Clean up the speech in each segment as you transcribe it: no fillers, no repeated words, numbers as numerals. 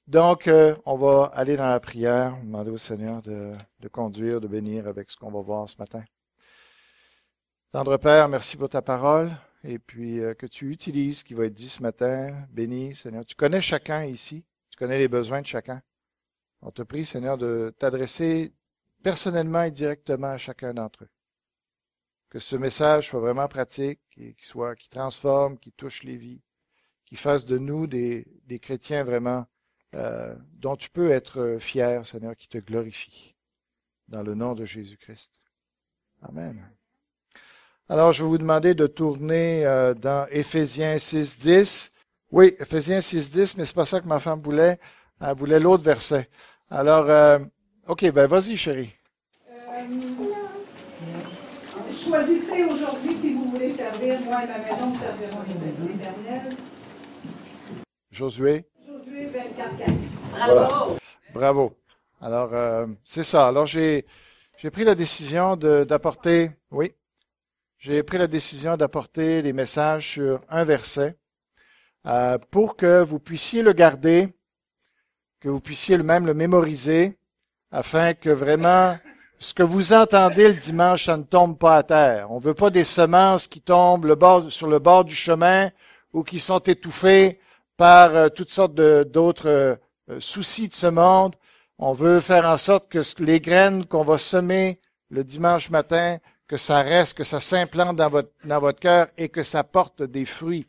Donc, on va aller dans la prière, demander au Seigneur de conduire, de bénir avec ce qu'on va voir ce matin. Tendre Père, merci pour ta parole et puis que tu utilises ce qui va être dit ce matin. Bénis, Seigneur. Tu connais chacun ici, tu connais les besoins de chacun. On te prie, Seigneur, de t'adresser personnellement et directement à chacun d'entre eux. Que ce message soit vraiment pratique, qui transforme, qui touche les vies, qui fasse de nous des chrétiens vraiment dont tu peux être fier, Seigneur, qui te glorifie. Dans le nom de Jésus-Christ. Amen. Alors, je vais vous demander de tourner dans Éphésiens 6.10. Oui, Éphésiens 6.10, mais c'est pas ça que ma femme voulait. Elle voulait l'autre verset. Alors, OK, ben vas-y, chérie. Choisissez aujourd'hui qui vous voulez servir. Moi et ma maison serviront l'Éternel. Josué. Josué 24:15. Voilà. Bravo. Alors, c'est ça. Alors, j'ai pris la décision d'apporter, oui, j'ai pris la décision d'apporter des messages sur un verset pour que vous puissiez le garder, que vous puissiez même le mémoriser, afin que vraiment ce que vous entendez le dimanche, ça ne tombe pas à terre. On ne veut pas des semences qui tombent sur le bord du chemin ou qui sont étouffées par toutes sortes d'autres soucis de ce monde. On veut faire en sorte que les graines qu'on va semer le dimanche matin, que ça reste, que ça s'implante dans votre cœur et que ça porte des fruits.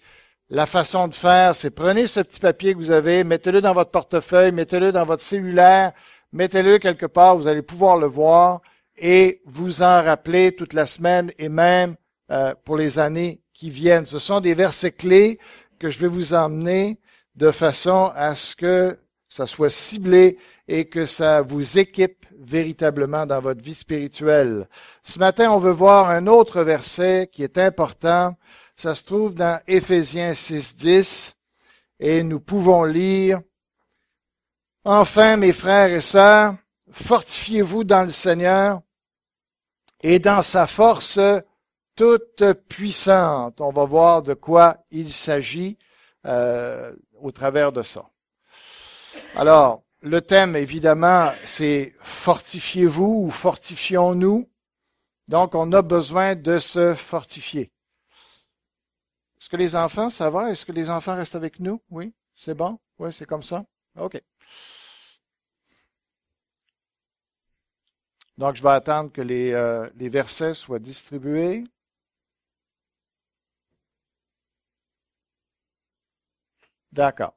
La façon de faire, c'est prenez ce petit papier que vous avez, mettez-le dans votre portefeuille, mettez-le dans votre cellulaire, mettez-le quelque part, vous allez pouvoir le voir et vous en rappeler toute la semaine et même pour les années qui viennent. Ce sont des versets clés que je vais vous emmener de façon à ce que ça soit ciblé et que ça vous équipe véritablement dans votre vie spirituelle. Ce matin, on veut voir un autre verset qui est important. Ça se trouve dans Éphésiens 6.10 et nous pouvons lire « Enfin, mes frères et sœurs, fortifiez-vous dans le Seigneur et dans sa force toute puissante. » On va voir de quoi il s'agit au travers de ça. Alors, le thème, évidemment, c'est « Fortifiez-vous » ou « Fortifions-nous ». Donc, on a besoin de se fortifier. Est-ce que les enfants, ça va? Est-ce que les enfants restent avec nous? Oui? C'est bon? Oui, c'est comme ça? OK. Donc, je vais attendre que les versets soient distribués. D'accord.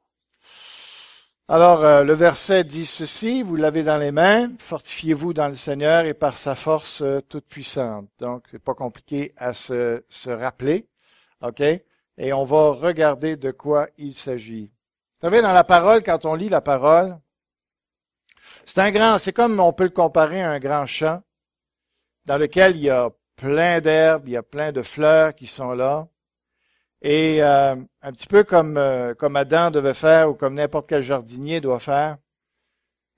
Alors, le verset dit ceci, vous l'avez dans les mains, fortifiez-vous dans le Seigneur et par sa force toute puissante. Donc, c'est pas compliqué à se rappeler, OK? Et on va regarder de quoi il s'agit. Vous savez, dans la parole, quand on lit la parole, c'est comme on peut le comparer à un grand champ dans lequel il y a plein d'herbes, il y a plein de fleurs qui sont là. Et un petit peu comme Adam devait faire ou comme n'importe quel jardinier doit faire,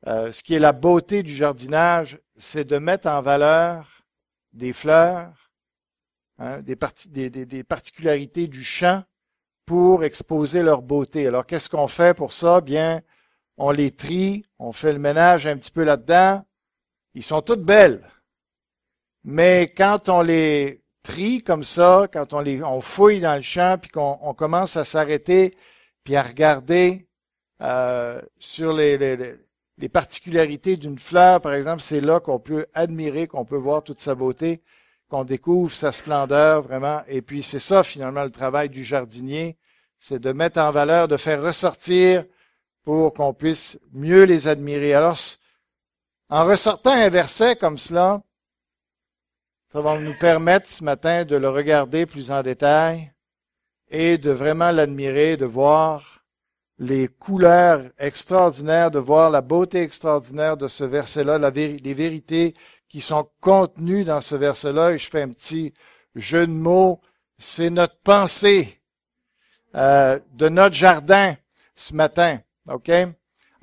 ce qui est la beauté du jardinage, c'est de mettre en valeur des fleurs, des particularités du champ pour exposer leur beauté. Alors, qu'est-ce qu'on fait pour ça? Bien, on les trie, on fait le ménage un petit peu là-dedans. Ils sont toutes belles. Mais quand on les trie comme ça, quand on fouille dans le champ, puis qu'on commence à s'arrêter, puis à regarder sur les particularités d'une fleur, par exemple, c'est là qu'on peut admirer, qu'on peut voir toute sa beauté, qu'on découvre sa splendeur vraiment. Et puis c'est ça finalement le travail du jardinier, c'est de mettre en valeur, de faire ressortir pour qu'on puisse mieux les admirer. Alors, en ressortant un verset comme cela, ça va nous permettre ce matin de le regarder plus en détail et de vraiment l'admirer, de voir les couleurs extraordinaires, de voir la beauté extraordinaire de ce verset-là, les vérités qui sont contenues dans ce verset-là. Et je fais un petit jeu de mots. C'est notre pensée de notre jardin ce matin. OK?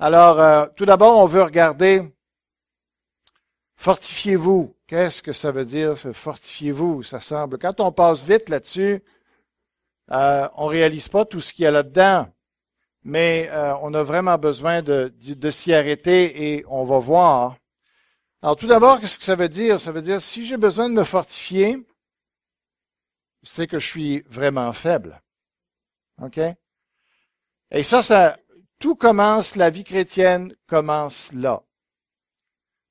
Alors, tout d'abord, on veut regarder fortifiez-vous. Qu'est-ce que ça veut dire, ce fortifiez-vous? Ça semble. Quand on passe vite là-dessus, on réalise pas tout ce qu'il y a là-dedans. mais on a vraiment besoin de s'y arrêter et on va voir. Alors tout d'abord, qu'est-ce que ça veut dire? Ça veut dire, si j'ai besoin de me fortifier, c'est que je suis vraiment faible. OK? Et ça, tout commence, la vie chrétienne commence là.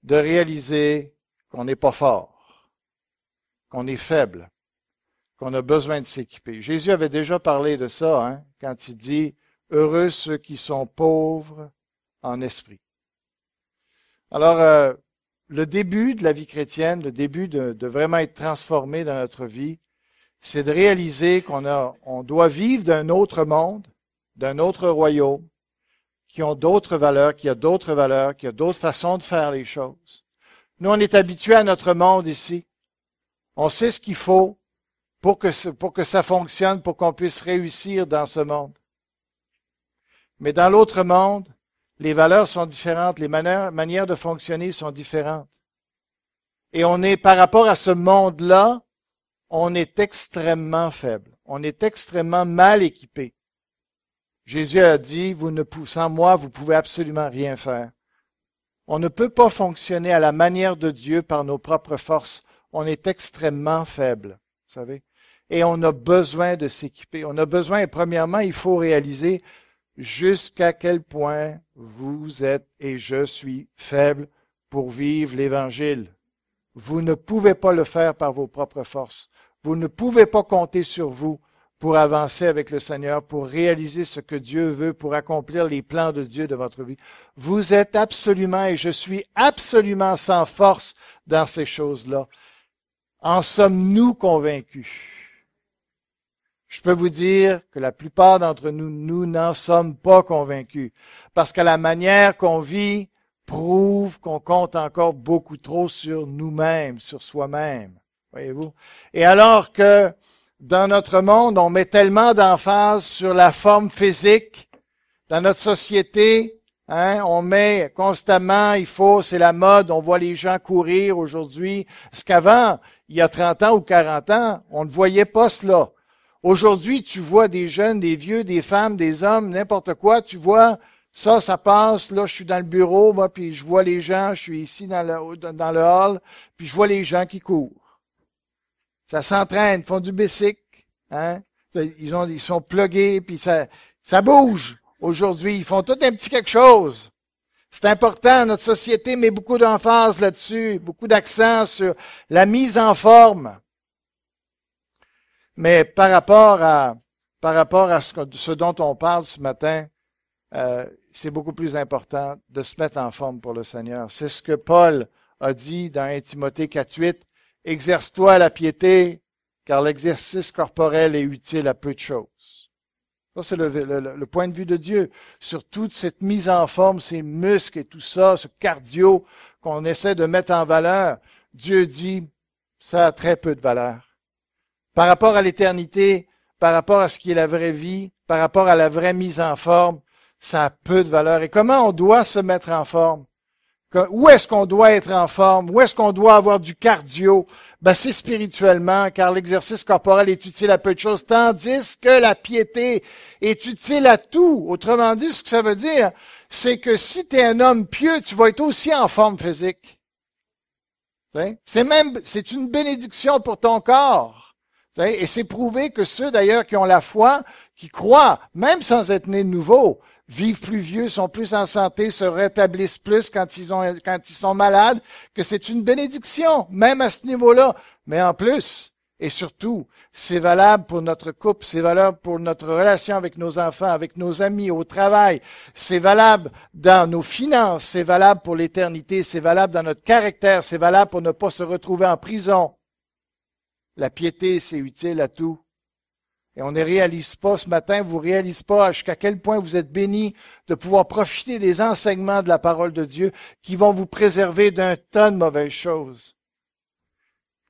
De réaliser qu'on n'est pas fort, qu'on est faible, qu'on a besoin de s'équiper. Jésus avait déjà parlé de ça, hein, quand il dit « Heureux ceux qui sont pauvres en esprit ». Alors, le début de la vie chrétienne, le début de vraiment être transformé dans notre vie, c'est de réaliser on doit vivre d'un autre monde, d'un autre royaume, qui ont d'autres valeurs, qui a d'autres valeurs, qui a d'autres façons de faire les choses. Nous, on est habitués à notre monde ici. On sait ce qu'il faut pour que ça fonctionne, pour qu'on puisse réussir dans ce monde. Mais dans l'autre monde, les valeurs sont différentes, les manières de fonctionner sont différentes. Et par rapport à ce monde-là, on est extrêmement faible. On est extrêmement mal équipé. Jésus a dit, sans moi, vous pouvez absolument rien faire. On ne peut pas fonctionner à la manière de Dieu par nos propres forces. On est extrêmement faible, vous savez. Et on a besoin de s'équiper. On a besoin, et premièrement, il faut réaliser jusqu'à quel point vous êtes et je suis faible pour vivre l'Évangile. Vous ne pouvez pas le faire par vos propres forces. Vous ne pouvez pas compter sur vous pour avancer avec le Seigneur, pour réaliser ce que Dieu veut, pour accomplir les plans de Dieu de votre vie. Vous êtes absolument, et je suis absolument sans force dans ces choses-là. En sommes-nous convaincus? Je peux vous dire que la plupart d'entre nous, nous n'en sommes pas convaincus. Parce que la manière qu'on vit prouve qu'on compte encore beaucoup trop sur nous-mêmes, sur soi-même. Voyez-vous? Et alors que dans notre monde, on met tellement d'emphase sur la forme physique. Dans notre société, hein, on met constamment, c'est la mode, on voit les gens courir aujourd'hui. Ce qu'avant, il y a 30 ans ou 40 ans, on ne voyait pas cela. Aujourd'hui, tu vois des jeunes, des vieux, des femmes, des hommes, n'importe quoi, tu vois, ça passe, là, je suis dans le bureau, moi, puis je vois les gens, je suis ici dans le hall, puis je vois les gens qui courent. Ça s'entraîne, font du bicycle, hein? Ils sont plugués, puis ça bouge. Aujourd'hui, ils font tout un petit quelque chose. C'est important, notre société met beaucoup d'emphase là-dessus, beaucoup d'accent sur la mise en forme. Mais par rapport à ce dont on parle ce matin, c'est beaucoup plus important de se mettre en forme pour le Seigneur. C'est ce que Paul a dit dans 1 Timothée 4,8. Exerce-toi à la piété, car l'exercice corporel est utile à peu de choses. Ça, c'est le point de vue de Dieu. Sur toute cette mise en forme, ces muscles et tout ça, ce cardio qu'on essaie de mettre en valeur, Dieu dit, ça a très peu de valeur. Par rapport à l'éternité, par rapport à ce qui est la vraie vie, par rapport à la vraie mise en forme, ça a peu de valeur. Et comment on doit se mettre en forme? Où est-ce qu'on doit être en forme? Où est-ce qu'on doit avoir du cardio? Ben, c'est spirituellement, car l'exercice corporel est utile à peu de choses, tandis que la piété est utile à tout. Autrement dit, ce que ça veut dire, c'est que si tu es un homme pieux, tu vas être aussi en forme physique. C'est une bénédiction pour ton corps. Et c'est prouvé que ceux d'ailleurs qui ont la foi, qui croient, même sans être nés de nouveau, vivent plus vieux, sont plus en santé, se rétablissent plus quand ils sont malades, que c'est une bénédiction, même à ce niveau-là. Mais en plus, et surtout, c'est valable pour notre couple, c'est valable pour notre relation avec nos enfants, avec nos amis, au travail, c'est valable dans nos finances, c'est valable pour l'éternité, c'est valable dans notre caractère, c'est valable pour ne pas se retrouver en prison. La piété, c'est utile à tout. Et on ne réalise pas ce matin, vous ne réalisez pas jusqu'à quel point vous êtes bénis de pouvoir profiter des enseignements de la parole de Dieu qui vont vous préserver d'un tas de mauvaises choses.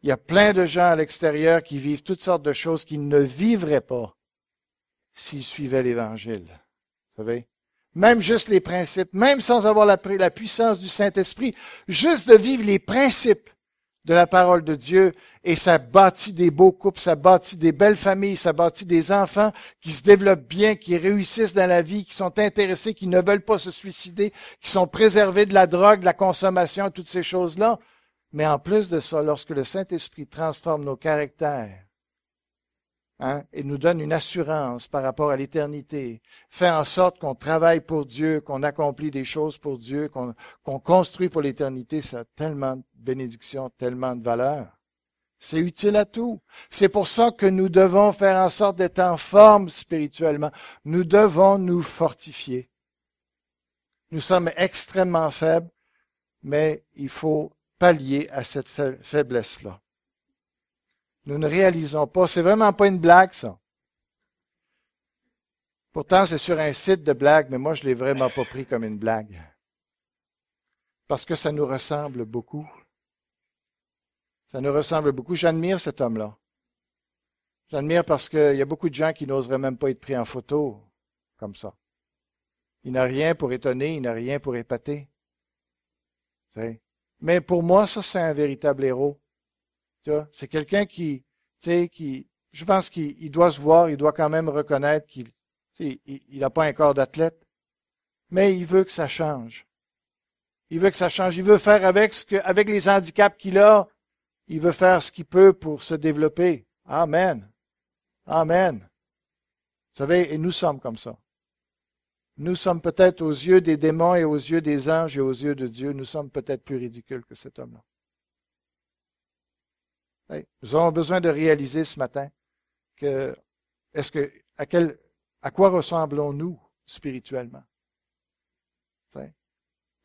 Il y a plein de gens à l'extérieur qui vivent toutes sortes de choses qu'ils ne vivraient pas s'ils suivaient l'Évangile. Vous savez? Même juste les principes, même sans avoir la puissance du Saint-Esprit, juste de vivre les principes de la parole de Dieu et ça bâtit des beaux couples, ça bâtit des belles familles, ça bâtit des enfants qui se développent bien, qui réussissent dans la vie, qui sont intéressés, qui ne veulent pas se suicider, qui sont préservés de la drogue, de la consommation, toutes ces choses-là. Mais en plus de ça, lorsque le Saint-Esprit transforme nos caractères, et nous donne une assurance par rapport à l'éternité, fait en sorte qu'on travaille pour Dieu, qu'on accomplit des choses pour Dieu, qu'on construit pour l'éternité, ça a tellement de bénédictions, tellement de valeur. C'est utile à tout. C'est pour ça que nous devons faire en sorte d'être en forme spirituellement. Nous devons nous fortifier. Nous sommes extrêmement faibles, mais il faut pallier à cette faiblesse-là. Nous ne réalisons pas. C'est vraiment pas une blague, ça. Pourtant, c'est sur un site de blagues, mais moi, je ne l'ai vraiment pas pris comme une blague. Parce que ça nous ressemble beaucoup. Ça nous ressemble beaucoup. J'admire cet homme-là. J'admire parce qu'il y a beaucoup de gens qui n'oseraient même pas être pris en photo comme ça. Il n'a rien pour étonner, il n'a rien pour épater. Mais pour moi, ça, c'est un véritable héros. C'est quelqu'un qui, je pense qu'il doit se voir, il doit quand même reconnaître qu'il n'a pas un corps d'athlète, mais il veut que ça change. Il veut que ça change. Il veut faire avec les handicaps qu'il a, il veut faire ce qu'il peut pour se développer. Amen. Amen. Vous savez, et nous sommes comme ça. Nous sommes peut-être aux yeux des démons et aux yeux des anges et aux yeux de Dieu, nous sommes peut-être plus ridicules que cet homme-là. Nous avons besoin de réaliser ce matin que à quoi ressemblons-nous spirituellement?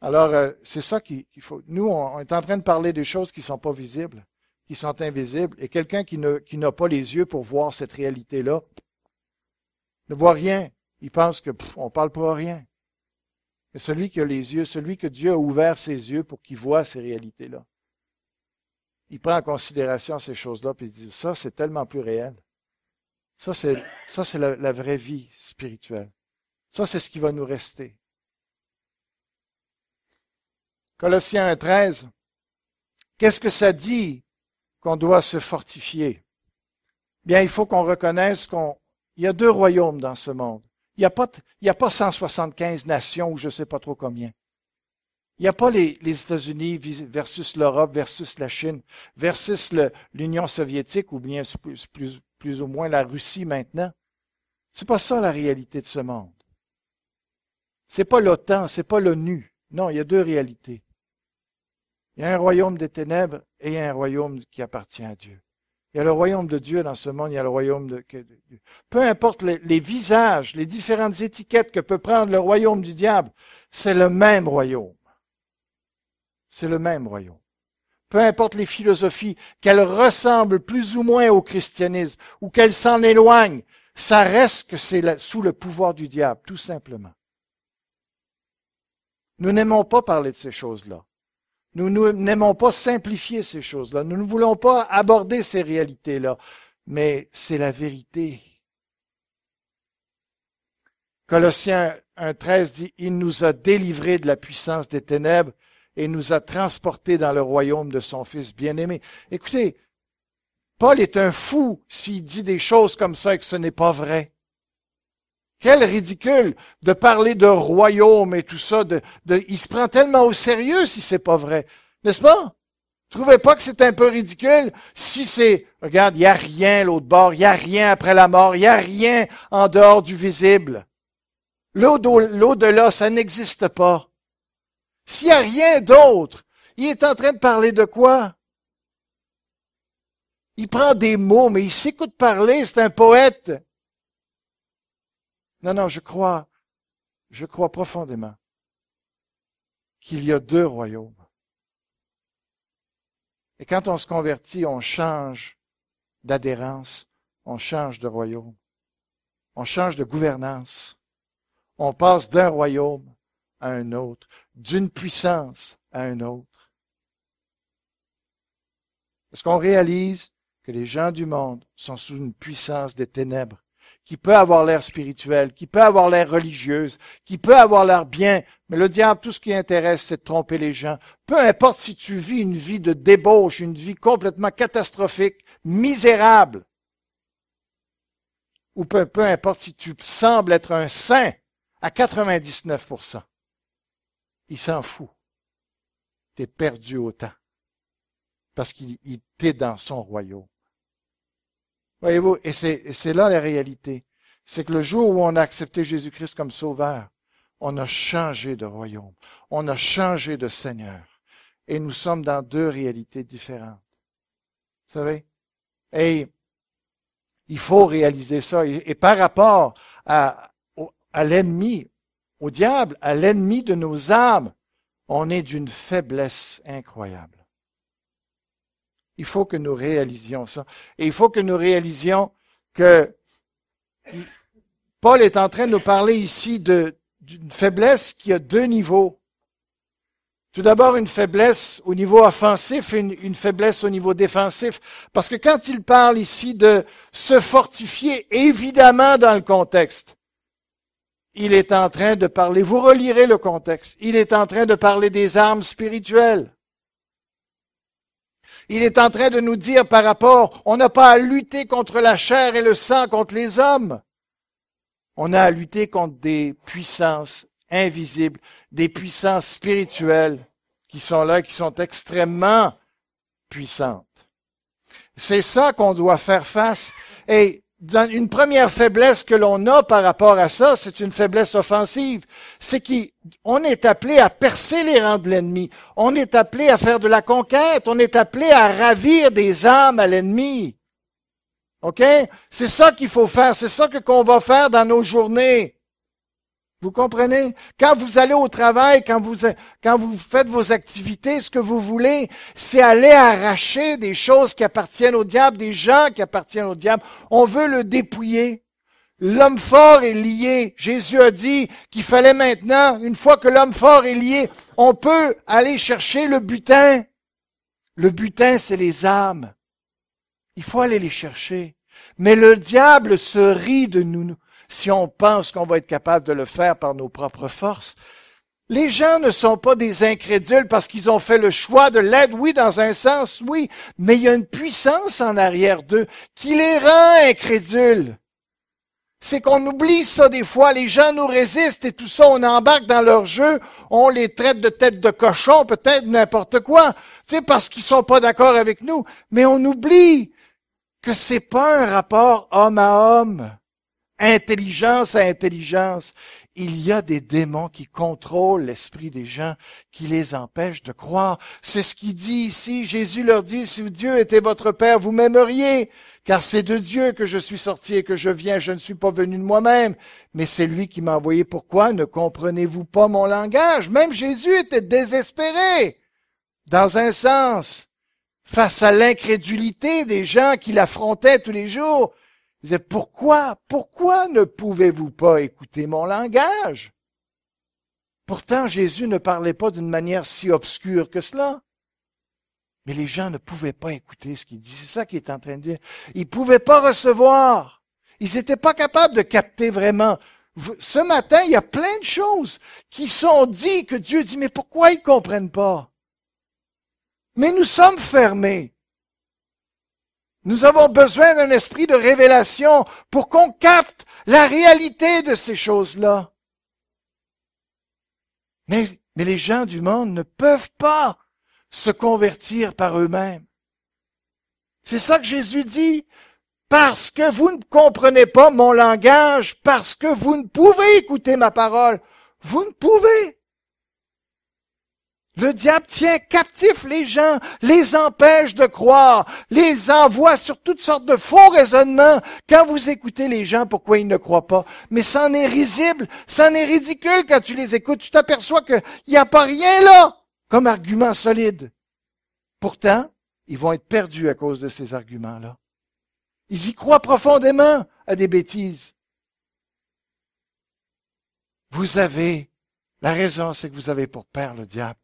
Alors, c'est ça qu'il faut. Nous, on est en train de parler des choses qui ne sont pas visibles, qui sont invisibles, et quelqu'un qui n'a pas les yeux pour voir cette réalité-là ne voit rien. Il pense qu'on ne parle pas rien. Mais celui qui a les yeux, celui que Dieu a ouvert ses yeux pour qu'il voie ces réalités-là, il prend en considération ces choses-là, puis il se dit, ça, c'est tellement plus réel. Ça, c'est la vraie vie spirituelle. Ça, c'est ce qui va nous rester. Colossiens 1,13. Qu'est-ce que ça dit qu'on doit se fortifier? Bien, il faut qu'on reconnaisse qu'il y a deux royaumes dans ce monde. Il n'y a pas 175 nations ou je ne sais pas trop combien. Il n'y a pas les États-Unis versus l'Europe, versus la Chine, versus l'Union soviétique ou bien plus ou moins la Russie maintenant. C'est pas ça la réalité de ce monde. C'est pas l'OTAN, c'est pas l'ONU. Non, il y a deux réalités. Il y a un royaume des ténèbres et il y a un royaume qui appartient à Dieu. Il y a le royaume de Dieu dans ce monde, il y a le royaume de Dieu. Peu importe les visages, les différentes étiquettes que peut prendre le royaume du diable, c'est le même royaume. C'est le même royaume. Peu importe les philosophies, qu'elles ressemblent plus ou moins au christianisme, ou qu'elles s'en éloignent, ça reste que c'est sous le pouvoir du diable, tout simplement. Nous n'aimons pas parler de ces choses-là. Nous n'aimons pas simplifier ces choses-là. Nous ne voulons pas aborder ces réalités-là. Mais c'est la vérité. Colossiens 1,13 dit, « Il nous a délivrés de la puissance des ténèbres et nous a transportés dans le royaume de son Fils bien-aimé. » Écoutez, Paul est un fou s'il dit des choses comme ça et que ce n'est pas vrai. Quel ridicule de parler de royaume et tout ça. Il se prend tellement au sérieux si c'est pas vrai. N'est-ce pas? Trouvez pas que c'est un peu ridicule si c'est, regarde, il n'y a rien à l'autre bord, il n'y a rien après la mort, il n'y a rien en dehors du visible. L'au-delà, ça n'existe pas. S'il n'y a rien d'autre, il est en train de parler de quoi? Il prend des mots, mais il s'écoute parler, c'est un poète. Non, je crois profondément qu'il y a deux royaumes. Et quand on se convertit, on change d'adhérence, on change de royaume, on change de gouvernance. On passe d'un royaume à un autre, d'une puissance à un autre. Est-ce qu'on réalise que les gens du monde sont sous une puissance des ténèbres qui peut avoir l'air spirituelle, qui peut avoir l'air religieuse, qui peut avoir l'air bien, mais le diable, tout ce qui intéresse, c'est de tromper les gens. Peu importe si tu vis une vie de débauche, une vie complètement catastrophique, misérable, ou peu importe si tu sembles être un saint à 99%. Il s'en fout. T'es perdu au temps. Parce qu'il t'est dans son royaume. Voyez-vous, et c'est là la réalité. C'est que le jour où on a accepté Jésus-Christ comme sauveur, on a changé de royaume. On a changé de Seigneur. Et nous sommes dans deux réalités différentes. Vous savez? Et il faut réaliser ça. Et par rapport à l'ennemi, au diable, à l'ennemi de nos âmes, on est d'une faiblesse incroyable. Il faut que nous réalisions ça. Et il faut que nous réalisions que Paul est en train de nous parler ici d'une faiblesse qui a deux niveaux. Tout d'abord, une faiblesse au niveau offensif et une faiblesse au niveau défensif. Parce que quand il parle ici de se fortifier, évidemment dans le contexte, il est en train de parler, vous relirez le contexte, il est en train de parler des armes spirituelles. Il est en train de nous dire par rapport, on n'a pas à lutter contre la chair et le sang, contre les hommes. On a à lutter contre des puissances invisibles, des puissances spirituelles qui sont là, qui sont extrêmement puissantes. C'est ça qu'on doit faire face. Et une première faiblesse que l'on a par rapport à ça, c'est une faiblesse offensive. C'est qu'on est appelé à percer les rangs de l'ennemi. On est appelé à faire de la conquête. On est appelé à ravir des âmes à l'ennemi. OK? C'est ça qu'il faut faire. C'est ça qu'on va faire dans nos journées. Vous comprenez? Quand vous allez au travail, quand vous faites vos activités, ce que vous voulez, c'est aller arracher des choses qui appartiennent au diable, des gens qui appartiennent au diable. On veut le dépouiller. L'homme fort est lié. Jésus a dit qu'il fallait maintenant, une fois que l'homme fort est lié, on peut aller chercher le butin. Le butin, c'est les âmes. Il faut aller les chercher. Mais le diable se rit de nous si on pense qu'on va être capable de le faire par nos propres forces. Les gens ne sont pas des incrédules parce qu'ils ont fait le choix de l'être. Oui, dans un sens, oui, mais il y a une puissance en arrière d'eux qui les rend incrédules. C'est qu'on oublie ça des fois. Les gens nous résistent et tout ça, on embarque dans leur jeu, on les traite de tête de cochon, peut-être n'importe quoi, parce qu'ils sont pas d'accord avec nous. Mais on oublie que c'est pas un rapport homme à homme. Intelligence à intelligence. Il y a des démons qui contrôlent l'esprit des gens, qui les empêchent de croire. C'est ce qu'il dit ici. Jésus leur dit, si Dieu était votre Père, vous m'aimeriez, car c'est de Dieu que je suis sorti et que je viens. Je ne suis pas venu de moi-même, mais c'est lui qui m'a envoyé. Pourquoi ne comprenez-vous pas mon langage? Même Jésus était désespéré, dans un sens, face à l'incrédulité des gens qui l'affrontaient tous les jours. Il disait, pourquoi ne pouvez-vous pas écouter mon langage? Pourtant, Jésus ne parlait pas d'une manière si obscure que cela. Mais les gens ne pouvaient pas écouter ce qu'il dit. C'est ça qu'il est en train de dire. Ils ne pouvaient pas recevoir. Ils n'étaient pas capables de capter vraiment. Ce matin, il y a plein de choses qui sont dites que Dieu dit, mais pourquoi ils ne comprennent pas? Mais nous sommes fermés. Nous avons besoin d'un esprit de révélation pour qu'on capte la réalité de ces choses-là. Mais les gens du monde ne peuvent pas se convertir par eux-mêmes. C'est ça que Jésus dit. Parce que vous ne comprenez pas mon langage, parce que vous ne pouvez écouter ma parole, vous ne pouvez. Le diable tient captifs les gens, les empêche de croire, les envoie sur toutes sortes de faux raisonnements. Quand vous écoutez les gens, pourquoi ils ne croient pas? Mais ça en est risible, ça en est ridicule quand tu les écoutes. Tu t'aperçois qu'il n'y a pas rien là comme argument solide. Pourtant, ils vont être perdus à cause de ces arguments-là. Ils y croient profondément à des bêtises. Vous avez, la raison, c'est que vous avez pour père le diable.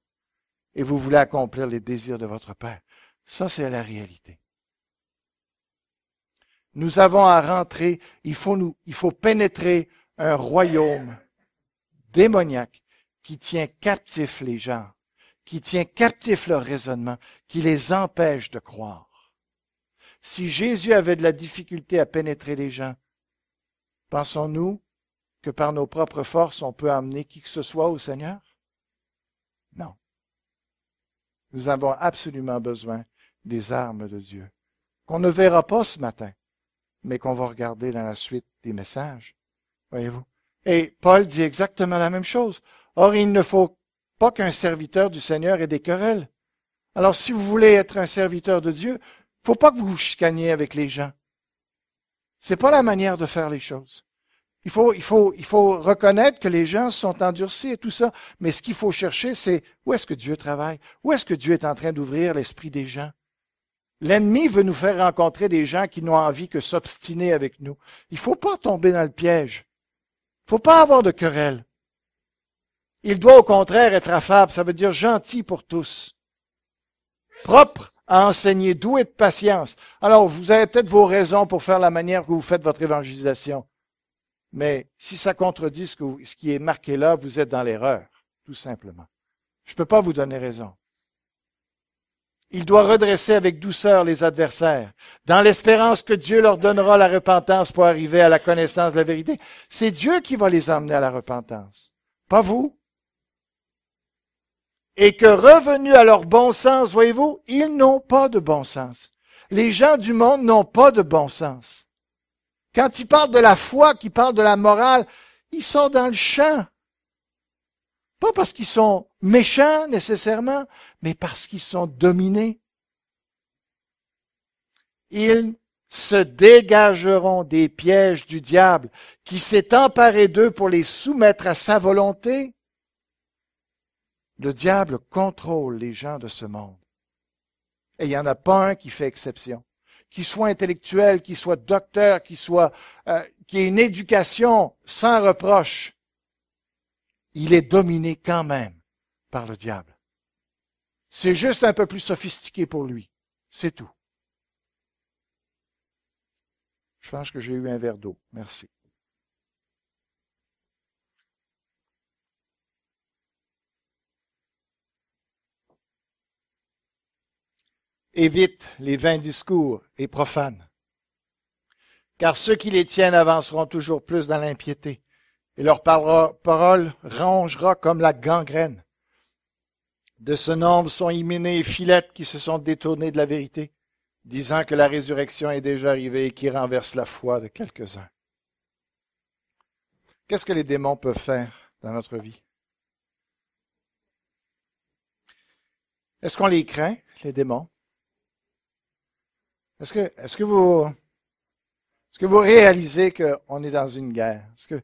Et vous voulez accomplir les désirs de votre Père. Ça, c'est la réalité. Nous avons à rentrer, il faut pénétrer un royaume démoniaque qui tient captif les gens, qui tient captif leur raisonnement, qui les empêche de croire. Si Jésus avait de la difficulté à pénétrer les gens, pensons-nous que par nos propres forces, on peut amener qui que ce soit au Seigneur? Non. Nous avons absolument besoin des armes de Dieu, qu'on ne verra pas ce matin, mais qu'on va regarder dans la suite des messages. Voyez-vous? Et Paul dit exactement la même chose. Or, il ne faut pas qu'un serviteur du Seigneur ait des querelles. Alors, si vous voulez être un serviteur de Dieu, il ne faut pas que vous vous chicaniez avec les gens. C'est pas la manière de faire les choses. Il faut reconnaître que les gens sont endurcis et tout ça, mais ce qu'il faut chercher, c'est où est-ce que Dieu travaille? Où est-ce que Dieu est en train d'ouvrir l'esprit des gens? L'ennemi veut nous faire rencontrer des gens qui n'ont envie que s'obstiner avec nous. Il ne faut pas tomber dans le piège. Il ne faut pas avoir de querelle. Il doit au contraire être affable, ça veut dire gentil pour tous. Propre à enseigner, doué de patience. Alors, vous avez peut-être vos raisons pour faire la manière que vous faites votre évangélisation. Mais si ça contredit ce qui est marqué là, vous êtes dans l'erreur, tout simplement. Je ne peux pas vous donner raison. Il doit redresser avec douceur les adversaires, dans l'espérance que Dieu leur donnera la repentance pour arriver à la connaissance de la vérité. C'est Dieu qui va les emmener à la repentance, pas vous. Et que revenus à leur bon sens, voyez-vous, ils n'ont pas de bon sens. Les gens du monde n'ont pas de bon sens. Quand ils parlent de la foi, qu'ils parlent de la morale, ils sont dans le champ. Pas parce qu'ils sont méchants nécessairement, mais parce qu'ils sont dominés. Ils se dégageront des pièges du diable qui s'est emparé d'eux pour les soumettre à sa volonté. Le diable contrôle les gens de ce monde. Et il n'y en a pas un qui fait exception. Qu'il soit intellectuel, qu'il soit docteur, qu'il ait une éducation sans reproche. Il est dominé quand même par le diable. C'est juste un peu plus sophistiqué pour lui. C'est tout. Je pense que j'ai eu un verre d'eau. Merci. Évite les vains discours et profanes, car ceux qui les tiennent avanceront toujours plus dans l'impiété, et leur parole rongera comme la gangrène. De ce nombre sont Hyménée et Philette qui se sont détournés de la vérité, disant que la résurrection est déjà arrivée et qui renverse la foi de quelques-uns. Qu'est-ce que les démons peuvent faire dans notre vie? Est-ce qu'on les craint, les démons? Est-ce que vous réalisez qu'on est dans une guerre? Est-ce que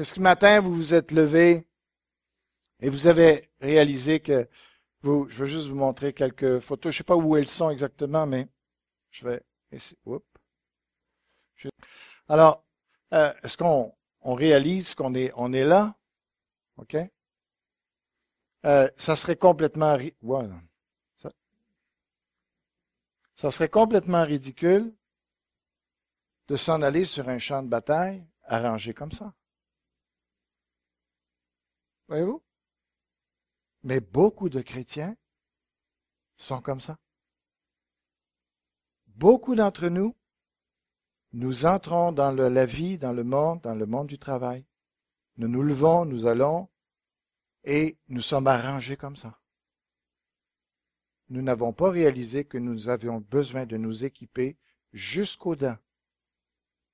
ce matin, vous vous êtes levé et vous avez réalisé que je vais juste vous montrer quelques photos. Je ne sais pas où elles sont exactement, mais je vais essayer. Alors, est-ce qu'on réalise qu'on est là? OK? Ça serait complètement... Ça serait complètement ridicule de s'en aller sur un champ de bataille arrangé comme ça. Voyez-vous? Mais beaucoup de chrétiens sont comme ça. Beaucoup d'entre nous, nous entrons dans la vie, dans le monde du travail. Nous nous levons, nous allons, et nous sommes arrangés comme ça. Nous n'avons pas réalisé que nous avions besoin de nous équiper jusqu'aux dents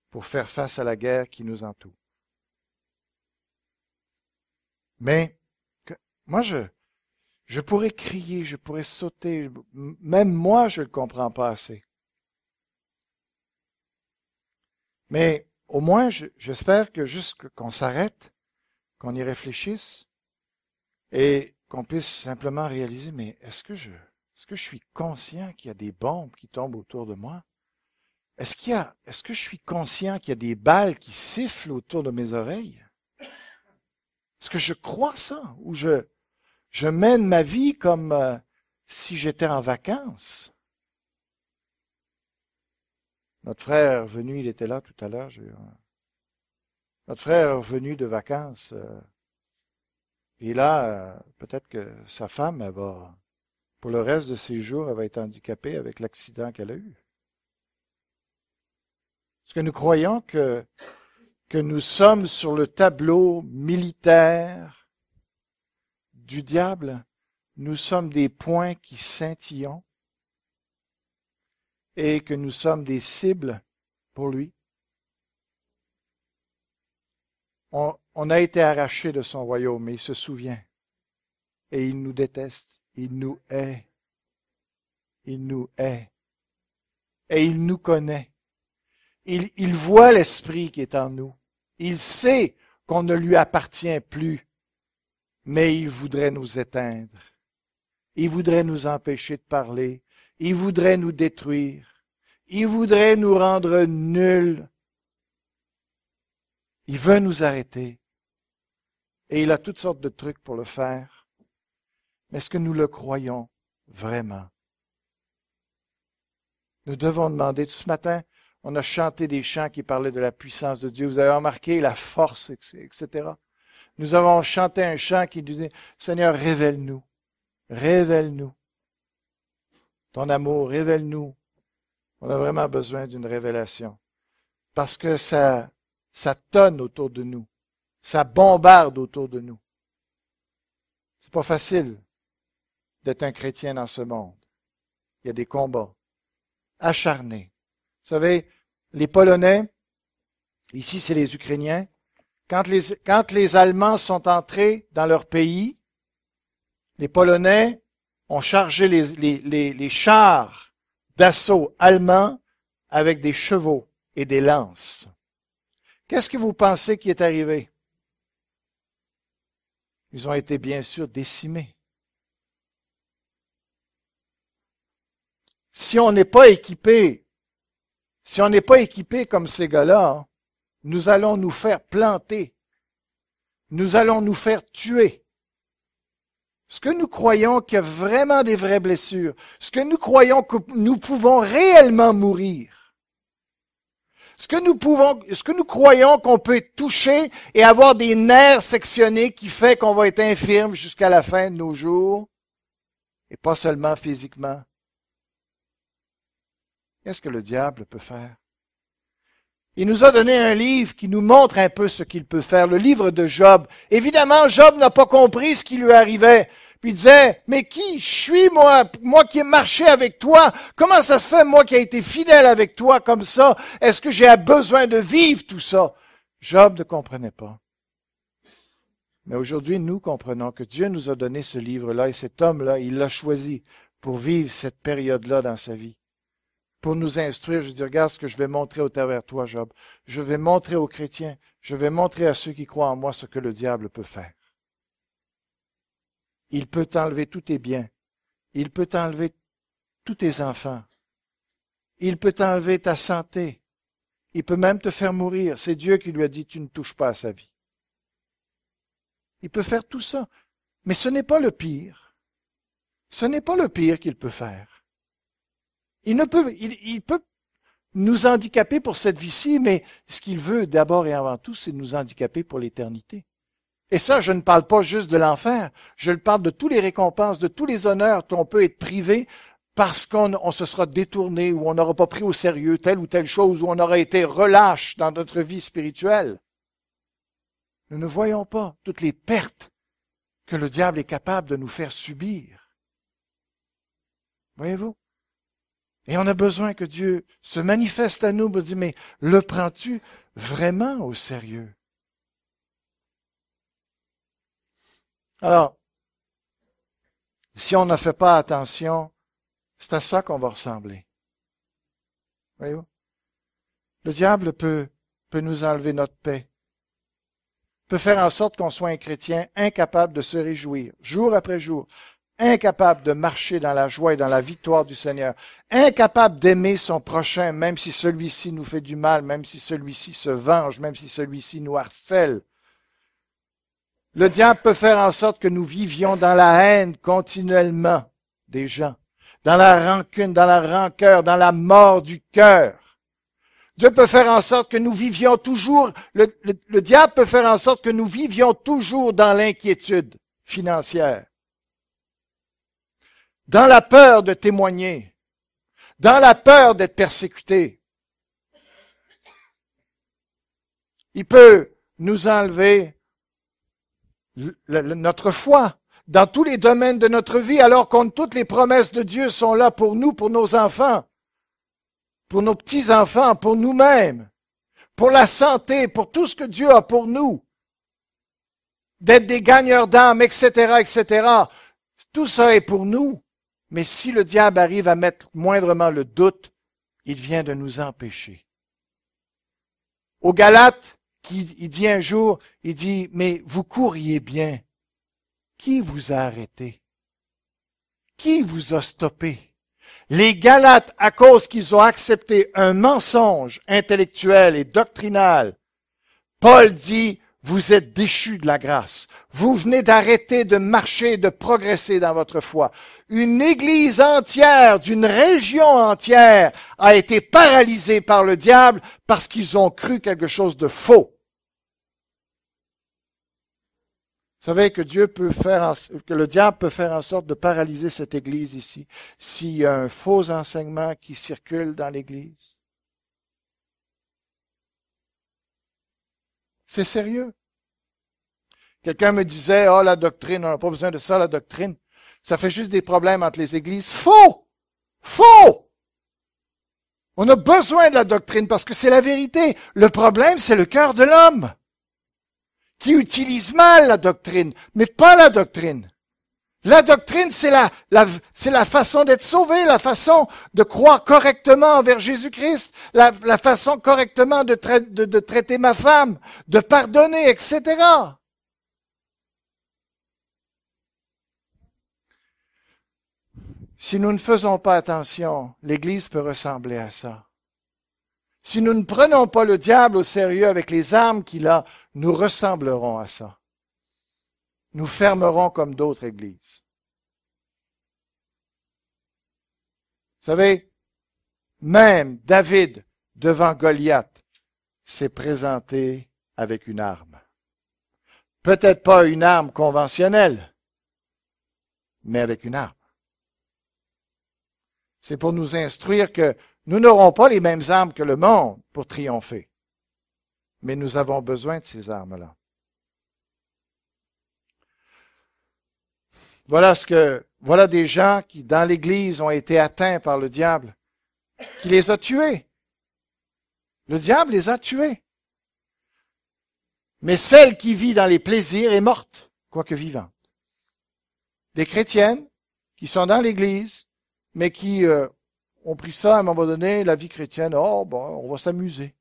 pour faire face à la guerre qui nous entoure. Mais moi, je pourrais crier, je pourrais sauter, même moi, je ne le comprends pas assez. Mais au moins, j'espère que juste qu'on s'arrête, qu'on y réfléchisse et qu'on puisse simplement réaliser, mais est-ce que je suis conscient qu'il y a des bombes qui tombent autour de moi? Est-ce que je suis conscient qu'il y a des balles qui sifflent autour de mes oreilles? Est-ce que je crois ça? Ou je mène ma vie comme si j'étais en vacances? Notre frère est revenu, il était là tout à l'heure. Notre frère est revenu de vacances. Et là, peut-être que sa femme, elle va, pour le reste de ses jours, elle va être handicapée avec l'accident qu'elle a eu. Est-ce que nous croyons que nous sommes sur le tableau militaire du diable? Nous sommes des points qui scintillons et que nous sommes des cibles pour lui. On a été arrachés de son royaume, mais il se souvient. Et il nous déteste. Il nous hait. Il nous hait. Et il nous connaît. Il voit l'esprit qui est en nous. Il sait qu'on ne lui appartient plus, mais il voudrait nous éteindre. Il voudrait nous empêcher de parler. Il voudrait nous détruire. Il voudrait nous rendre nuls. Il veut nous arrêter. Et il a toutes sortes de trucs pour le faire. Mais est-ce que nous le croyons vraiment? Nous devons demander. Tout ce matin, on a chanté des chants qui parlaient de la puissance de Dieu. Vous avez remarqué la force, etc. Nous avons chanté un chant qui disait, Seigneur, révèle-nous. Révèle-nous. Ton amour, révèle-nous. On a vraiment besoin d'une révélation. Parce que ça tonne autour de nous. Ça bombarde autour de nous. C'est pas facile d'être un chrétien dans ce monde. Il y a des combats acharnés. Vous savez, les Polonais, ici c'est les Ukrainiens, quand les Allemands sont entrés dans leur pays, les Polonais ont chargé les chars d'assaut allemands avec des chevaux et des lances. Qu'est-ce que vous pensez qui est arrivé? Ils ont été bien sûr décimés. Si on n'est pas équipé comme ces gars-là, nous allons nous faire planter. Nous allons nous faire tuer. Ce que nous croyons qu'il y a vraiment des vraies blessures, ce que nous croyons que nous pouvons réellement mourir, ce que nous croyons qu'on peut être touché et avoir des nerfs sectionnés qui fait qu'on va être infirme jusqu'à la fin de nos jours, et pas seulement physiquement. Qu'est-ce que le diable peut faire? Il nous a donné un livre qui nous montre un peu ce qu'il peut faire, le livre de Job. Évidemment, Job n'a pas compris ce qui lui arrivait. Puis il disait, mais qui je suis, moi qui ai marché avec toi? Comment ça se fait, moi qui ai été fidèle avec toi comme ça? Est-ce que j'ai besoin de vivre tout ça? Job ne comprenait pas. Mais aujourd'hui, nous comprenons que Dieu nous a donné ce livre-là et cet homme-là, il l'a choisi pour vivre cette période-là dans sa vie. Pour nous instruire, je dis, regarde ce que je vais montrer au travers de toi, Job. Je vais montrer aux chrétiens, je vais montrer à ceux qui croient en moi ce que le diable peut faire. Il peut t'enlever tous tes biens. Il peut t'enlever tous tes enfants. Il peut t'enlever ta santé. Il peut même te faire mourir. C'est Dieu qui lui a dit, tu ne touches pas à sa vie. Il peut faire tout ça. Mais ce n'est pas le pire. Ce n'est pas le pire qu'il peut faire. Il peut nous handicaper pour cette vie-ci, mais ce qu'il veut d'abord et avant tout, c'est nous handicaper pour l'éternité. Et ça, je ne parle pas juste de l'enfer, je parle de tous les récompenses, de tous les honneurs dont on peut être privé parce qu'on se sera détourné ou on n'aura pas pris au sérieux telle ou telle chose ou on aura été relâche dans notre vie spirituelle. Nous ne voyons pas toutes les pertes que le diable est capable de nous faire subir. Voyez-vous? Et on a besoin que Dieu se manifeste à nous, pour dire, mais le prends-tu vraiment au sérieux? Alors, si on ne fait pas attention, c'est à ça qu'on va ressembler. Voyez-vous? Le diable peut nous enlever notre paix, peut faire en sorte qu'on soit un chrétien incapable de se réjouir, jour après jour, incapable de marcher dans la joie et dans la victoire du Seigneur, incapable d'aimer son prochain, même si celui-ci nous fait du mal, même si celui-ci se venge, même si celui-ci nous harcèle. Le diable peut faire en sorte que nous vivions dans la haine continuellement des gens, dans la rancune, dans la rancœur, dans la mort du cœur. Dieu peut faire en sorte que nous vivions toujours, le diable peut faire en sorte que nous vivions toujours dans l'inquiétude financière, dans la peur de témoigner, dans la peur d'être persécuté. Il peut nous enlever notre foi dans tous les domaines de notre vie, alors que toutes les promesses de Dieu sont là pour nous, pour nos enfants, pour nos petits-enfants, pour nous-mêmes, pour la santé, pour tout ce que Dieu a pour nous, d'être des gagneurs d'âme, etc., etc. Tout ça est pour nous. Mais si le diable arrive à mettre moindrement le doute, il vient de nous empêcher. Aux Galates, il dit un jour, il dit, mais vous couriez bien. Qui vous a arrêté? Qui vous a stoppé? Les Galates, à cause qu'ils ont accepté un mensonge intellectuel et doctrinal, Paul dit, vous êtes déchus de la grâce. Vous venez d'arrêter de marcher, de progresser dans votre foi. Une église entière, d'une région entière, a été paralysée par le diable parce qu'ils ont cru quelque chose de faux. Vous savez que que le diable peut faire en sorte de paralyser cette église ici, s'il y a un faux enseignement qui circule dans l'église. C'est sérieux. Quelqu'un me disait, la doctrine, on n'a pas besoin de ça, la doctrine. Ça fait juste des problèmes entre les églises. Faux! Faux! On a besoin de la doctrine parce que c'est la vérité. Le problème, c'est le cœur de l'homme qui utilise mal la doctrine, mais pas la doctrine. La doctrine, c'est la façon d'être sauvé, la façon de croire correctement envers Jésus-Christ, la façon correctement de traiter ma femme, de pardonner, etc. Si nous ne faisons pas attention, l'Église peut ressembler à ça. Si nous ne prenons pas le diable au sérieux avec les armes qu'il a, nous ressemblerons à ça. Nous fermerons comme d'autres églises. Vous savez, même David, devant Goliath, s'est présenté avec une arme. Peut-être pas une arme conventionnelle, mais avec une arme. C'est pour nous instruire que nous n'aurons pas les mêmes armes que le monde pour triompher. Mais nous avons besoin de ces armes-là. Voilà des gens qui, dans l'Église, ont été atteints par le diable, qui les a tués. Le diable les a tués. Mais celle qui vit dans les plaisirs est morte, quoique vivante. Des chrétiennes qui sont dans l'Église, mais qui ont pris ça à un moment donné, la vie chrétienne, on va s'amuser.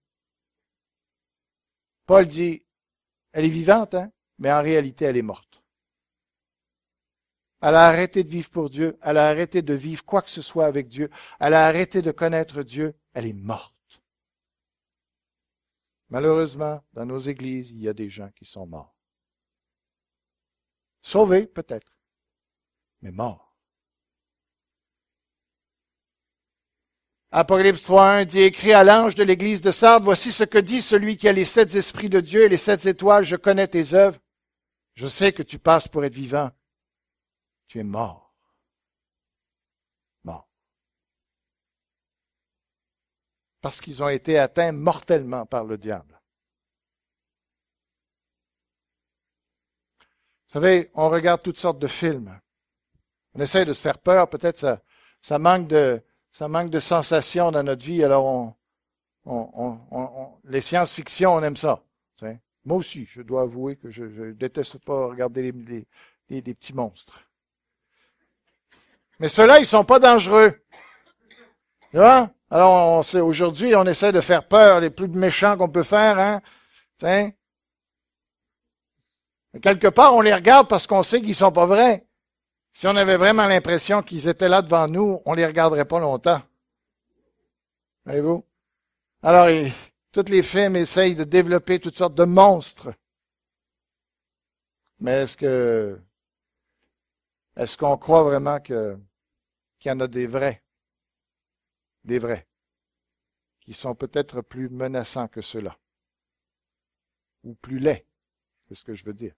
Paul dit, elle est vivante, mais en réalité, elle est morte. Elle a arrêté de vivre pour Dieu, elle a arrêté de vivre quoi que ce soit avec Dieu, elle a arrêté de connaître Dieu, elle est morte. Malheureusement, dans nos églises, il y a des gens qui sont morts. Sauvés, peut-être, mais morts. Apocalypse 3.1 dit, écrit à l'ange de l'église de Sardes, voici ce que dit celui qui a les 7 esprits de Dieu et les 7 étoiles, je connais tes œuvres. Je sais que tu passes pour être vivant. Tu es mort. Mort. Parce qu'ils ont été atteints mortellement par le diable. Vous savez, on regarde toutes sortes de films. On essaie de se faire peur, peut-être ça manque de sensations dans notre vie, alors les science-fiction, on aime ça. T'sais. Moi aussi, je dois avouer que je déteste pas regarder des petits monstres. Mais ceux-là, ils sont pas dangereux. Tu vois? Alors, aujourd'hui, on essaie de faire peur les plus méchants qu'on peut faire, hein? T'sais. Mais quelque part, on les regarde parce qu'on sait qu'ils sont pas vrais. Si on avait vraiment l'impression qu'ils étaient là devant nous, on les regarderait pas longtemps. Voyez-vous? Alors, tous les films essayent de développer toutes sortes de monstres. Mais est-ce qu'on croit vraiment qu'il y en a des vrais? Des vrais. qui sont peut-être plus menaçants que ceux-là. Ou plus laids, c'est ce que je veux dire.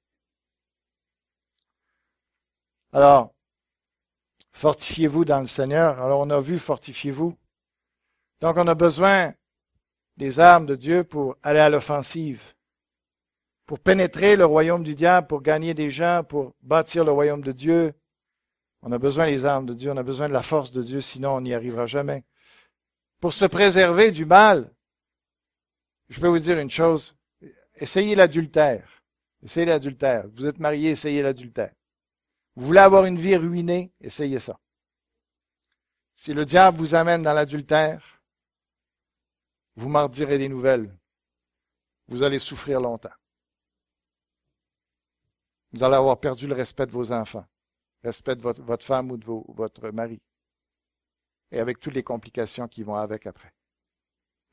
Alors, fortifiez-vous dans le Seigneur. Alors, on a vu fortifiez-vous. Donc, on a besoin des armes de Dieu pour aller à l'offensive, pour pénétrer le royaume du diable, pour gagner des gens, pour bâtir le royaume de Dieu. On a besoin des armes de Dieu, on a besoin de la force de Dieu, sinon on n'y arrivera jamais. Pour se préserver du mal, je peux vous dire une chose, essayez l'adultère. Essayez l'adultère. Vous êtes marié, essayez l'adultère. Vous voulez avoir une vie ruinée, essayez ça. Si le diable vous amène dans l'adultère, vous m'en direz des nouvelles. Vous allez souffrir longtemps. Vous allez avoir perdu le respect de vos enfants, le respect de votre femme ou de votre mari. Et avec toutes les complications qui vont avec après.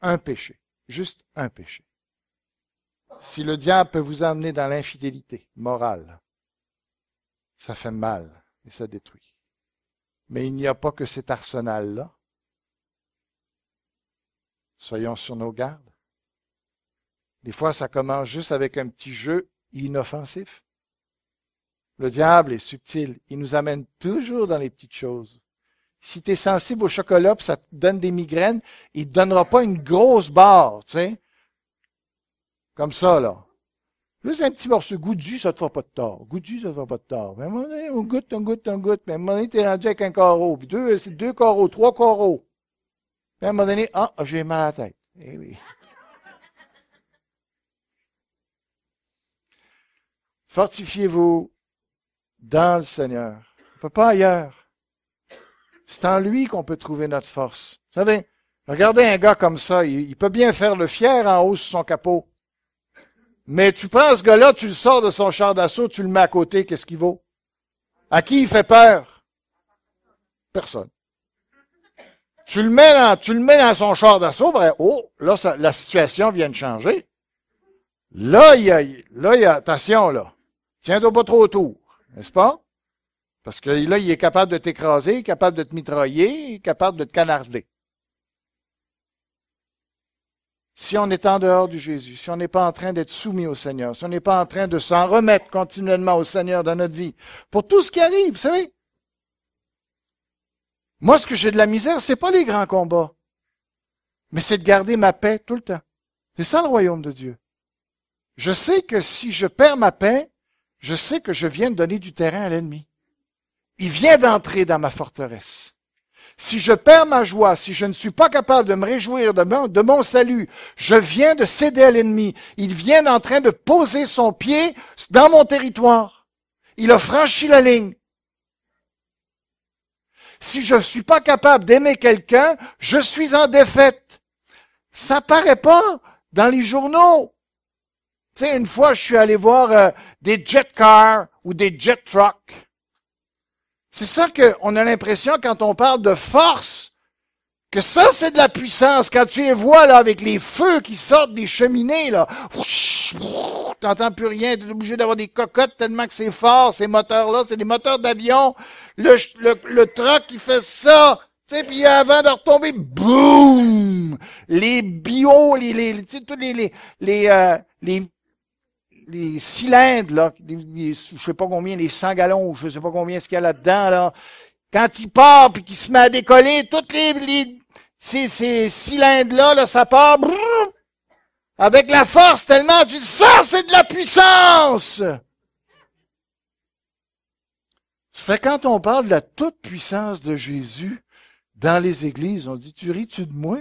Un péché, juste un péché. Si le diable peut vous amener dans l'infidélité morale, ça fait mal et ça détruit. Mais il n'y a pas que cet arsenal-là. Soyons sur nos gardes. Des fois, ça commence juste avec un petit jeu inoffensif. Le diable est subtil. Il nous amène toujours dans les petites choses. Si tu es sensible au chocolat et ça te donne des migraines, il ne te donnera pas une grosse barre, tu sais. Comme ça, là. Juste un petit morceau. Goût de jus, ça ne te fera pas de tort. Goût de jus, ça ne te fera pas de tort. Mais à un moment donné, on goûte. Mais à un moment donné, tu es rendu avec un carreau. Puis deux carreaux, 3 carreaux. Puis à un moment donné, j'ai mal à la tête. Eh oui. Fortifiez-vous dans le Seigneur. On ne peut pas ailleurs. C'est en lui qu'on peut trouver notre force. Vous savez, regardez un gars comme ça, il peut bien faire le fier en haut sur son capot. Mais tu prends ce gars-là, tu le sors de son char d'assaut, tu le mets à côté, qu'est-ce qu'il vaut? À qui il fait peur? Personne. Tu le mets dans son char d'assaut, ben, là, la situation vient de changer. Là, il y a, attention, là. Tiens-toi pas trop autour, n'est-ce pas? Parce que là, il est capable de t'écraser, capable de te mitrailler, capable de te canarder. Si on est en dehors du Jésus, si on n'est pas en train d'être soumis au Seigneur, si on n'est pas en train de s'en remettre continuellement au Seigneur dans notre vie, pour tout ce qui arrive, vous savez. Moi, ce que j'ai de la misère, c'est pas les grands combats, mais c'est de garder ma paix tout le temps. C'est ça le royaume de Dieu. Je sais que si je perds ma paix, je sais que je viens de donner du terrain à l'ennemi. Il vient d'entrer dans ma forteresse. Si je perds ma joie, si je ne suis pas capable de me réjouir de mon salut, je viens de céder à l'ennemi. Il vient en train de poser son pied dans mon territoire. Il a franchi la ligne. Si je ne suis pas capable d'aimer quelqu'un, je suis en défaite. Ça paraît pas dans les journaux. Tu sais, une fois, je suis allé voir des jet cars ou des jet trucks. C'est ça qu'on a l'impression quand on parle de force, que ça, c'est de la puissance. Quand tu les vois, là, avec les feux qui sortent des cheminées, là, t'entends plus rien, t'es obligé d'avoir des cocottes tellement que c'est fort, ces moteurs-là, c'est des moteurs d'avion. Le truck, il fait ça, tu sais, puis avant de retomber, boum! Les bio, tu sais, tous les cylindres, là, je sais pas combien, les 100 gallons, je sais pas combien ce qu'il y a là-dedans, là. Quand il part puis qu'il se met à décoller, toutes ces cylindres-là, là, ça part, brrr, avec la force tellement, tu dis, ça, c'est de la puissance! Ça fait quand on parle de la toute puissance de Jésus dans les églises, on dit, tu ris-tu de moi?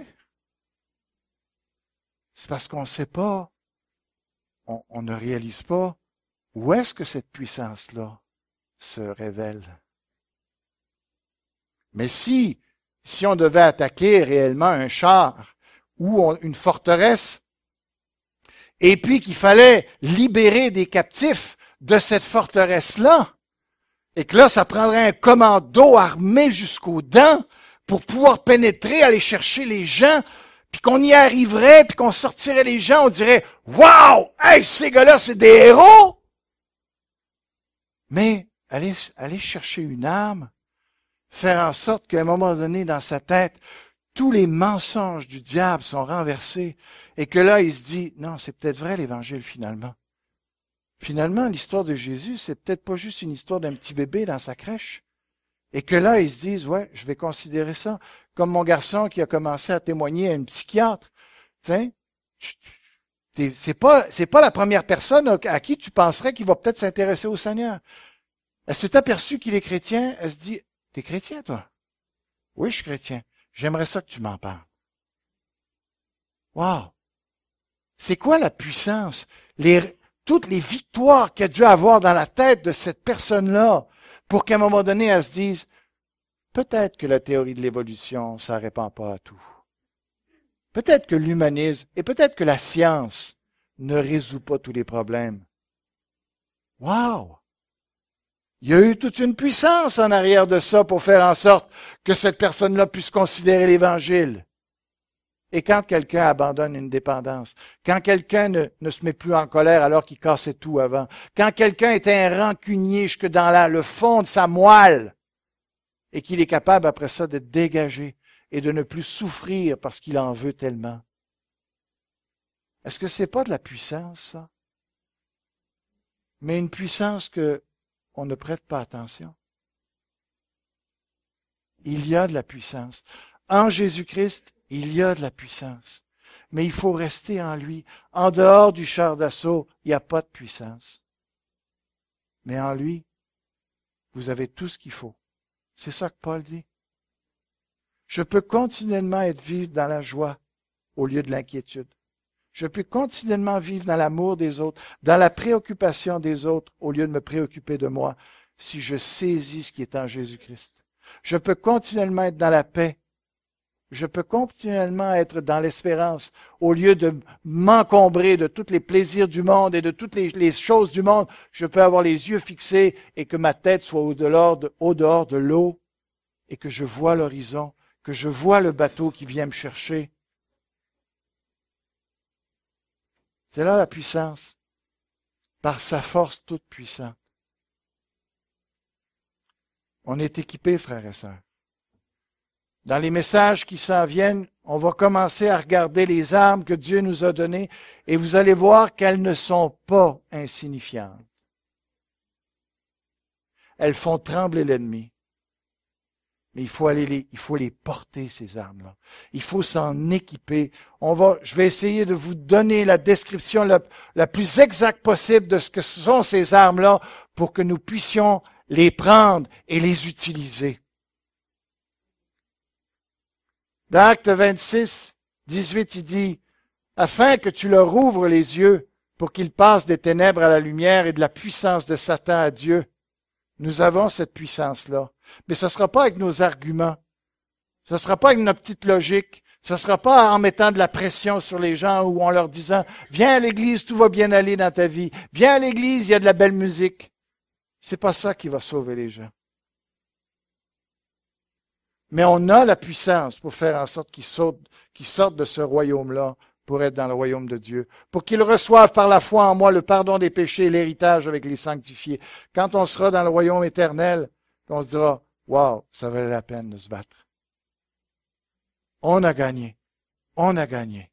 C'est parce qu'on ne sait pas. On ne réalise pas où est-ce que cette puissance-là se révèle. Mais si on devait attaquer réellement un char ou une forteresse, et puis qu'il fallait libérer des captifs de cette forteresse-là, et que là, ça prendrait un commando armé jusqu'aux dents pour pouvoir pénétrer, aller chercher les gens, puis qu'on y arriverait, puis qu'on sortirait les gens, on dirait « Wow! Hey, ces gars-là, c'est des héros! » Mais aller chercher une âme, faire en sorte qu'à un moment donné, dans sa tête, tous les mensonges du diable sont renversés et que là, il se dit, non, c'est peut-être vrai l'Évangile finalement. Finalement, l'histoire de Jésus, c'est peut-être pas juste une histoire d'un petit bébé dans sa crèche. Et que là, ils se disent, ouais, je vais considérer ça. Comme mon garçon qui a commencé à témoigner à une psychiatre. Tiens, c'est pas la première personne à qui tu penserais qu'il va peut-être s'intéresser au Seigneur. Elle s'est aperçue qu'il est chrétien. Elle se dit, t'es chrétien, toi? Oui, je suis chrétien. J'aimerais ça que tu m'en parles. Wow! C'est quoi la puissance? Toutes les victoires qu'il a dû avoir dans la tête de cette personne-là pour qu'à un moment donné, elle se dise, peut-être que la théorie de l'évolution, ça ne répond pas à tout. Peut-être que l'humanisme et peut-être que la science ne résout pas tous les problèmes. Wow! Il y a eu toute une puissance en arrière de ça pour faire en sorte que cette personne-là puisse considérer l'Évangile. Et quand quelqu'un abandonne une dépendance, quand quelqu'un ne se met plus en colère alors qu'il cassait tout avant, quand quelqu'un est un rancunier jusque dans le fond de sa moelle et qu'il est capable après ça d'être dégagé et de ne plus souffrir parce qu'il en veut tellement. Est-ce que c'est pas de la puissance, ça? Mais une puissance que on ne prête pas attention. Il y a de la puissance. En Jésus-Christ, il y a de la puissance. Mais il faut rester en lui. En dehors du char d'assaut, il n'y a pas de puissance. Mais en lui, vous avez tout ce qu'il faut. C'est ça que Paul dit. Je peux continuellement vivre dans la joie au lieu de l'inquiétude. Je peux continuellement vivre dans l'amour des autres, dans la préoccupation des autres, au lieu de me préoccuper de moi, si je saisis ce qui est en Jésus-Christ. Je peux continuellement être dans la paix. Je peux continuellement être dans l'espérance, au lieu de m'encombrer de tous les plaisirs du monde et de toutes les choses du monde. Je peux avoir les yeux fixés et que ma tête soit au-dehors de l'eau et que je vois l'horizon, que je vois le bateau qui vient me chercher. C'est là la puissance, par sa force toute puissante. On est équipés, frères et sœurs. Dans les messages qui s'en viennent, on va commencer à regarder les armes que Dieu nous a données et vous allez voir qu'elles ne sont pas insignifiantes. Elles font trembler l'ennemi. Mais il faut les porter, ces armes-là. Il faut s'en équiper. Je vais essayer de vous donner la description la plus exacte possible de ce que sont ces armes-là pour que nous puissions les prendre et les utiliser. Dans Acte 26, 18, il dit, « Afin que tu leur ouvres les yeux pour qu'ils passent des ténèbres à la lumière et de la puissance de Satan à Dieu. » Nous avons cette puissance-là. Mais ce ne sera pas avec nos arguments. Ce ne sera pas avec notre petite logique. Ce ne sera pas en mettant de la pression sur les gens ou en leur disant « Viens à l'église, tout va bien aller dans ta vie. Viens à l'église, il y a de la belle musique. » C'est pas ça qui va sauver les gens. Mais on a la puissance pour faire en sorte qu'ils sortent de ce royaume-là pour être dans le royaume de Dieu, pour qu'ils reçoivent par la foi en moi le pardon des péchés et l'héritage avec les sanctifiés. Quand on sera dans le royaume éternel, on se dira, « Wow, ça valait la peine de se battre. » On a gagné. On a gagné.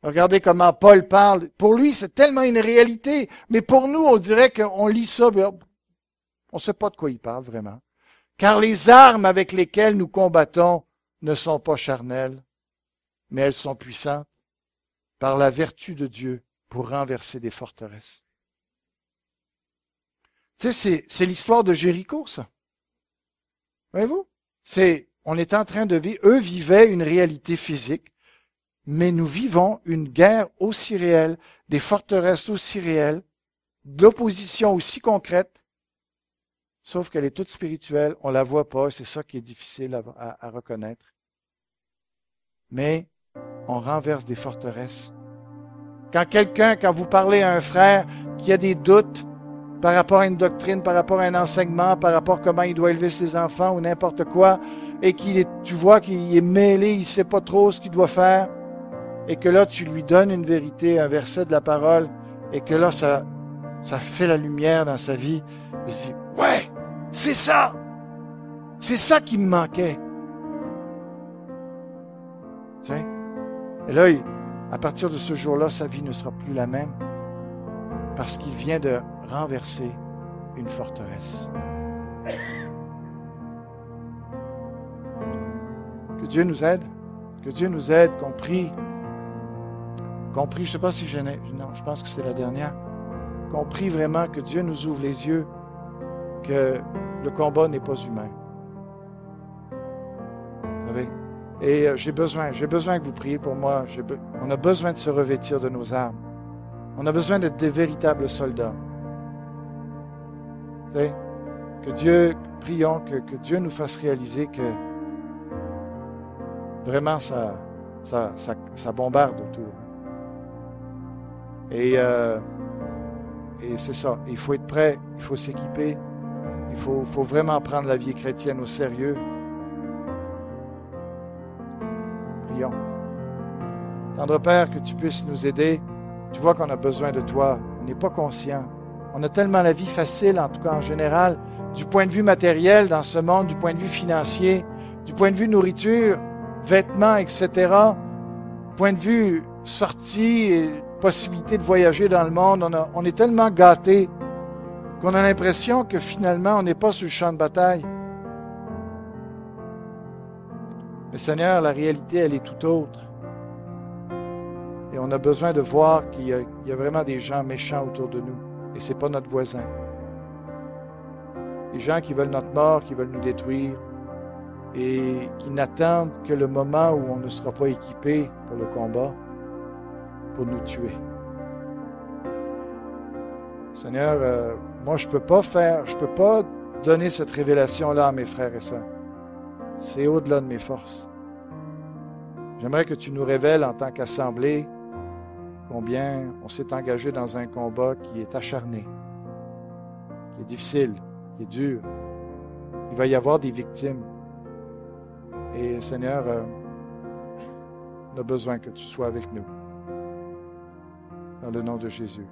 Regardez comment Paul parle. Pour lui, c'est tellement une réalité, mais pour nous, on dirait qu'on lit ça, on ne sait pas de quoi il parle vraiment. Car les armes avec lesquelles nous combattons ne sont pas charnelles, mais elles sont puissantes par la vertu de Dieu pour renverser des forteresses. Tu sais, c'est l'histoire de Jéricho, ça. Voyez-vous? On est en train de vivre, eux vivaient une réalité physique, mais nous vivons une guerre aussi réelle, des forteresses aussi réelles, de l'opposition aussi concrète, sauf qu'elle est toute spirituelle, on la voit pas, c'est ça qui est difficile à reconnaître. Mais on renverse des forteresses. Quand vous parlez à un frère qui a des doutes par rapport à une doctrine, par rapport à un enseignement, par rapport à comment il doit élever ses enfants ou n'importe quoi, et tu vois qu'il est mêlé, il ne sait pas trop ce qu'il doit faire, et que là, tu lui donnes une vérité, un verset de la parole, et que là, ça fait la lumière dans sa vie, il se dit, ouais, c'est ça! C'est ça qui me manquait. Tu sais? Et là, à partir de ce jour-là, sa vie ne sera plus la même parce qu'il vient de renverser une forteresse. Que Dieu nous aide. Que Dieu nous aide, qu'on prie, je ne sais pas si non, je pense que c'est la dernière, qu'on prie vraiment que Dieu nous ouvre les yeux, que le combat n'est pas humain. Vous savez? Et j'ai besoin que vous priez pour moi. On a besoin de se revêtir de nos armes. On a besoin d'être des véritables soldats. Vous savez? Prions que Dieu nous fasse réaliser que vraiment ça bombarde autour. Et c'est ça. Il faut être prêt, il faut s'équiper, il faut vraiment prendre la vie chrétienne au sérieux. Prions. Tendre Père, que tu puisses nous aider. Tu vois qu'on a besoin de toi. On n'est pas conscient. On a tellement la vie facile, en tout cas en général, du point de vue matériel dans ce monde, du point de vue financier, du point de vue nourriture, vêtements, etc. Point de vue sortie et possibilité de voyager dans le monde. On est tellement gâtés qu'on a l'impression que finalement, on n'est pas sur le champ de bataille. Mais Seigneur, la réalité, elle est tout autre. Et on a besoin de voir qu'il y a vraiment des gens méchants autour de nous. Et ce n'est pas notre voisin. Des gens qui veulent notre mort, qui veulent nous détruire et qui n'attendent que le moment où on ne sera pas équipé pour le combat, pour nous tuer. Seigneur, moi je peux pas donner cette révélation-là à mes frères et sœurs. C'est au-delà de mes forces. J'aimerais que tu nous révèles en tant qu'assemblée combien on s'est engagé dans un combat qui est acharné, qui est difficile, qui est dur. Il va y avoir des victimes. Et Seigneur, on a besoin que tu sois avec nous. Dans le nom de Jésus.